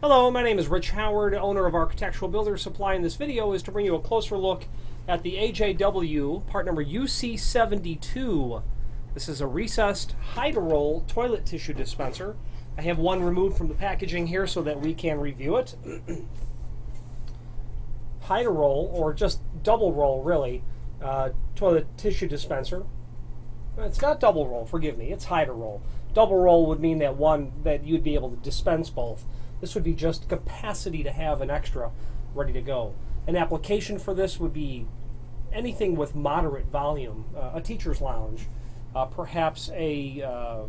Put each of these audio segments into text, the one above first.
Hello, my name is Rich Howard, owner of Architectural Builders Supply, and this video is to bring you a closer look at the AJW, part number UC72. This is a recessed hide-a-roll toilet tissue dispenser. I have one removed from the packaging here so that we can review it. Hide-a-roll, or just double roll really, toilet tissue dispenser. It's not double roll, forgive me, it's hide-a-roll. Double roll would mean that you'd be able to dispense both. This would be just capacity to have an extra ready to go. An application for this would be anything with moderate volume, a teacher's lounge, perhaps a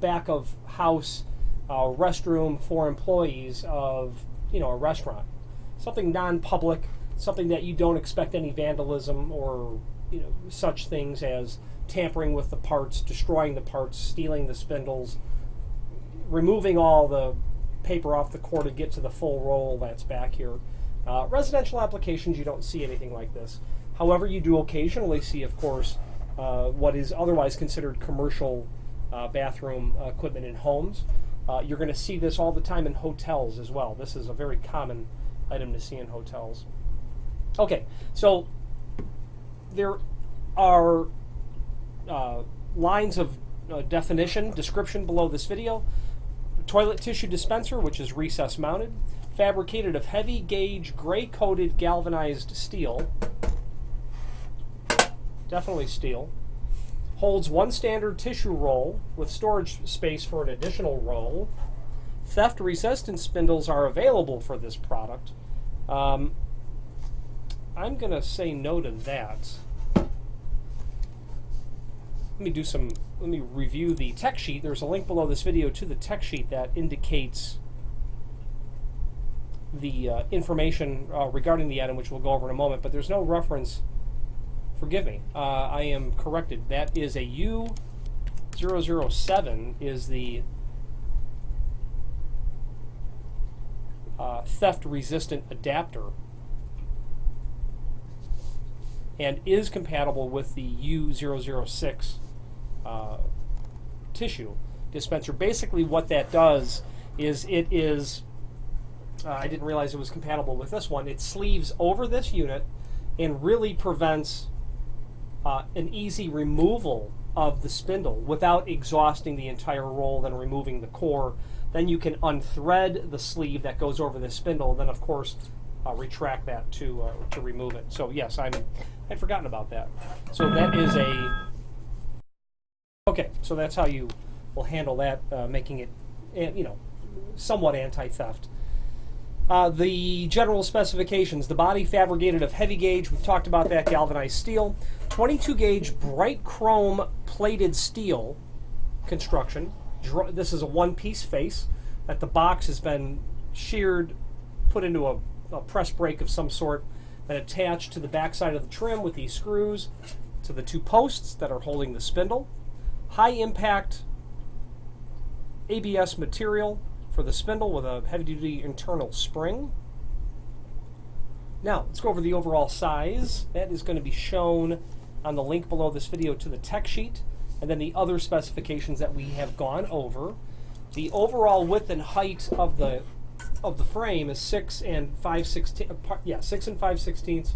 back of house restroom for employees of a restaurant. Something non-public, something that you don't expect any vandalism or such things as tampering with the parts, destroying the parts, stealing the spindles, removing all the paper off the core to get to the full roll that's back here. Residential applications, you don't see anything like this. However, you do occasionally see, of course, what is otherwise considered commercial bathroom equipment in homes. You're going to see this all the time in hotels as well. This is a very common item to see in hotels. Okay, so there are lines of description below this video. Toilet tissue dispenser, which is recess mounted, fabricated of heavy gauge gray coated galvanized steel, definitely steel, holds one standard tissue roll with storage space for an additional roll. Theft resistant spindles are available for this product. I'm going to say no to that. Let me review the tech sheet. There's a link below this video to the tech sheet that indicates the information regarding the item, which we'll go over in a moment, but there's no reference. Forgive me, I am corrected. That is a U007 is the theft-resistant adapter, and is compatible with the U006 tissue dispenser. Basically what that does is I didn't realize it was compatible with this one. It sleeves over this unit and really prevents an easy removal of the spindle without exhausting the entire roll, then removing the core. Then you can unthread the sleeve that goes over the spindle, then of course retract that to remove it. So yes, I'd forgotten about that. So that is okay, so that's how you will handle that, making it, somewhat anti-theft. The general specifications: the body fabricated of heavy gauge, we've talked about that, galvanized steel, 22 gauge bright chrome plated steel construction. This is a one-piece face. That the box has been sheared, put into a press brake of some sort, then attached to the backside of the trim with these screws to the two posts that are holding the spindle. High impact ABS material for the spindle with a heavy-duty internal spring. Now, let's go over the overall size. That is going to be shown on the link below this video to the tech sheet, and then the other specifications that we have gone over. The overall width and height of the frame is 6 and 5/16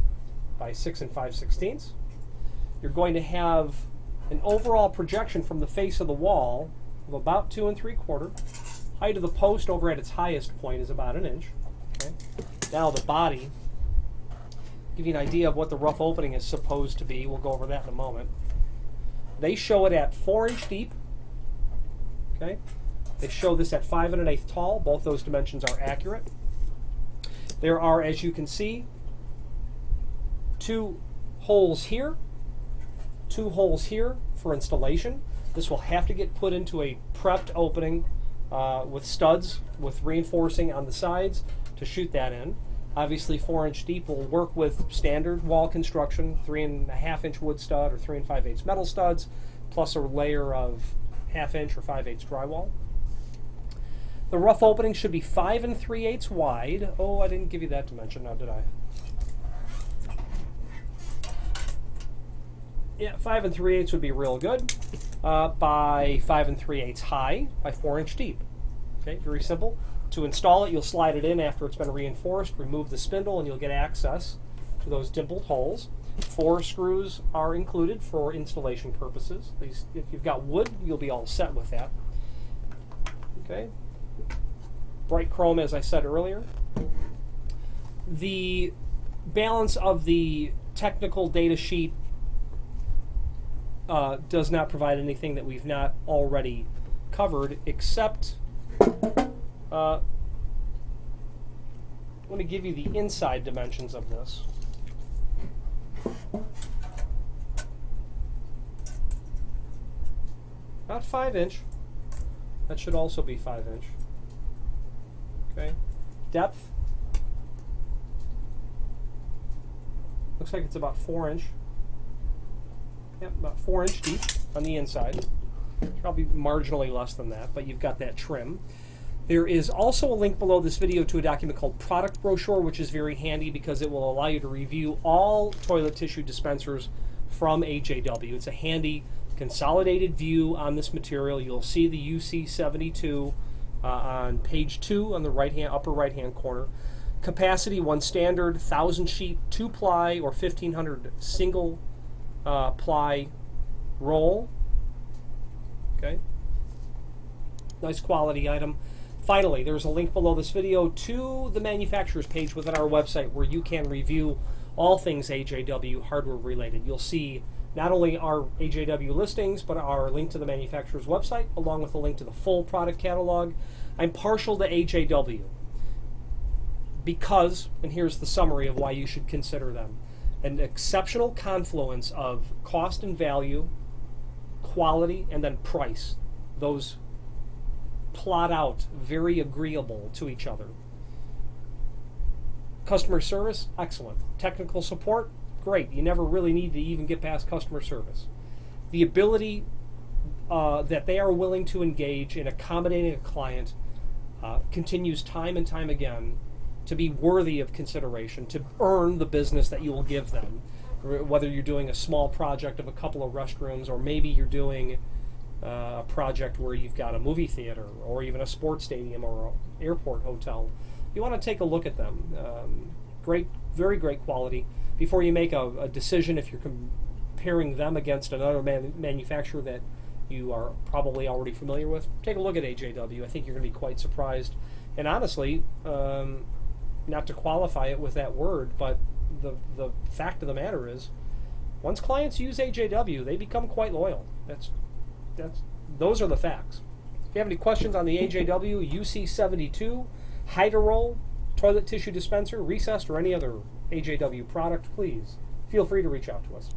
by 6 and 5/16. You're going to have an overall projection from the face of the wall of about 2 3/4. Height of the post over at its highest point is about 1 inch. Okay. Now the body, give you an idea of what the rough opening is supposed to be. We'll go over that in a moment. They show it at 4 inch deep. Okay. They show this at 5 1/8 tall. Both those dimensions are accurate. There are, as you can see, 2 holes here, 2 holes here for installation. This will have to get put into a prepped opening with studs with reinforcing on the sides to shoot that in. Obviously 4 inch deep will work with standard wall construction, 3 1/2 inch wood stud or 3 5/8 metal studs, plus a layer of 1/2 inch or 5/8 drywall. The rough opening should be 5 3/8 wide. Oh, I didn't give you that dimension now, did I? Yeah, 5 3/8 would be real good. By 5 3/8 high, by 4 inch deep. Okay, very simple. To install it, you'll slide it in after it's been reinforced, remove the spindle, and you'll get access to those dimpled holes. 4 screws are included for installation purposes. If you've got wood, you'll be all set with that. Okay. Bright chrome, as I said earlier. The balance of the technical data sheet does not provide anything that we've not already covered, except let me give you the inside dimensions of this. About 5-inch. That should also be 5-inch. Okay. Depth. Looks like it's about 4-inch. Yep, about 4-inch deep on the inside. Probably marginally less than that, but you've got that trim. There is also a link below this video to a document called Product Brochure, which is very handy because it will allow you to review all toilet tissue dispensers from AJW. It's a handy consolidated view on this material. You'll see the UC72 on page 2 on the upper right-hand corner. Capacity, 1 standard, 1,000 sheet, 2-ply, or 1,500 single ply roll. Okay. Nice quality item. Finally, there's a link below this video to the manufacturer's page within our website where you can review all things AJW hardware related. You'll see not only our AJW listings, but our link to the manufacturer's website, along with a link to the full product catalog. I'm partial to AJW because, and here's the summary of why you should consider them, an exceptional confluence of cost and value, quality, and then price. Those plot out very agreeable to each other. Customer service, excellent. Technical support, great. You never really need to even get past customer service. The ability that they are willing to engage in accommodating a client continues time and time again to be worthy of consideration, to earn the business that you will give them. Whether you're doing a small project of a couple of restrooms, or maybe you're doing a project where you've got a movie theater or even a sports stadium or an airport hotel, you want to take a look at them. Great, very great quality. Before you make a decision, if you're comparing them against another manufacturer that you are probably already familiar with, take a look at AJW. I think you're going to be quite surprised. And honestly, not to qualify it with that word, but the fact of the matter is, once clients use AJW, they become quite loyal. Those are the facts. If you have any questions on the AJW UC72 Hydro toilet tissue dispenser, recessed, or any other AJW product, please feel free to reach out to us.